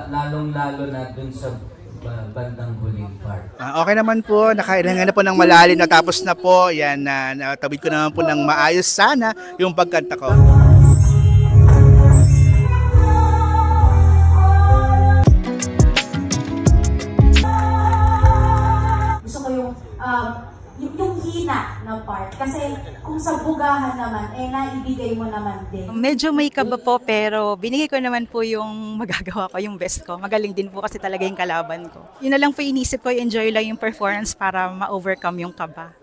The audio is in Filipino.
lalong-lalo na dun sa bandang huling part. Okay naman po, nakailangan na po ng malalim, natapos na po. Yan, natawid ko naman po ng maayos sana yung pagkanta ko. Gusto ko yung hina na part. Kasi kung sa bugahan naman, naibigay mo naman din. Medyo may kaba po, pero binigay ko naman po yung magagawa ko, yung best ko. Magaling din po kasi talaga yung kalaban ko. Yun na lang po inisip ko, enjoy lang yung performance para ma-overcome yung kaba.